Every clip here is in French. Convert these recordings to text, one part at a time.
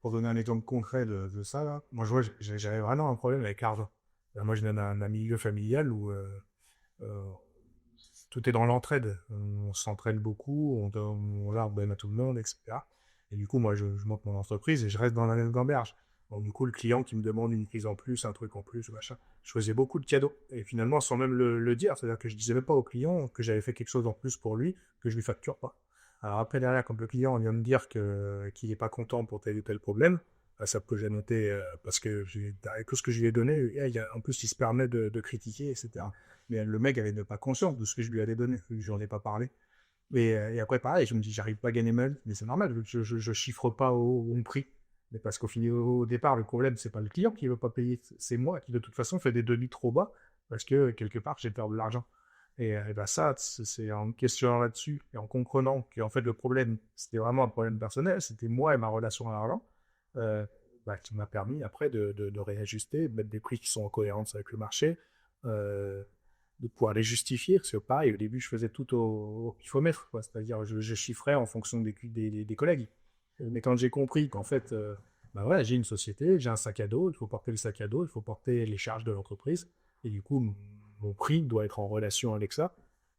Pour donner un exemple concret de ça, là, moi, je vois, j'avais vraiment un problème avec l'argent. Moi, je viens d'un milieu familial où euh, tout est dans l'entraide. On s'entraide beaucoup, on largue ben à tout le monde, etc. Et du coup, moi, je monte mon entreprise et je reste dans la même gamberge. Donc, du coup, le client qui me demande une prise en plus, un truc en plus, machin, je faisais beaucoup de cadeaux. Et finalement, sans même le dire, c'est-à-dire que je disais même pas au client que j'avais fait quelque chose en plus pour lui, que je lui facture pas. Alors après, derrière, quand le client vient me dire qu'il n'est pas content pour tel ou tel problème, ça peut j'ai noté parce que avec tout ce que je lui ai donné, en plus, il se permet de critiquer, etc. Mais le mec avait pas conscience de ce que je lui avais donné, je n'en ai pas parlé. Et après, pareil, je me dis, j'arrive pas à gagner mal, mais c'est normal, je chiffre pas au bon prix. Mais parce au départ, le problème, c'est pas le client qui veut pas payer, c'est moi qui de toute façon fais des devis trop bas parce que quelque part, j'ai peur de l'argent. Et ben ça, c'est en questionnant là-dessus et en comprenant qu'en fait le problème, c'était vraiment un problème personnel, c'était moi et ma relation à l'argent, euh, qui m'a permis après de réajuster, de mettre des prix qui sont en cohérence avec le marché, euh, de pouvoir les justifier. Parce que pareil, au début, je faisais tout au pifomètre, quoi. C'est-à-dire je chiffrais en fonction des collègues. Mais quand j'ai compris qu'en fait, bah ouais, j'ai une société, j'ai un sac à dos, il faut porter le sac à dos, il faut porter les charges de l'entreprise, et du coup, mon prix doit être en relation avec ça.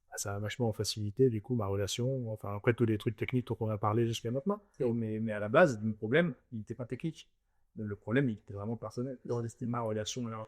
Bah, ça a vachement facilité du coup ma relation, enfin après tous les trucs techniques dont on a parlé jusqu'à maintenant. Mais à la base, le problème, il n'était pas technique. Le problème, il était vraiment personnel. C'était ma relation là.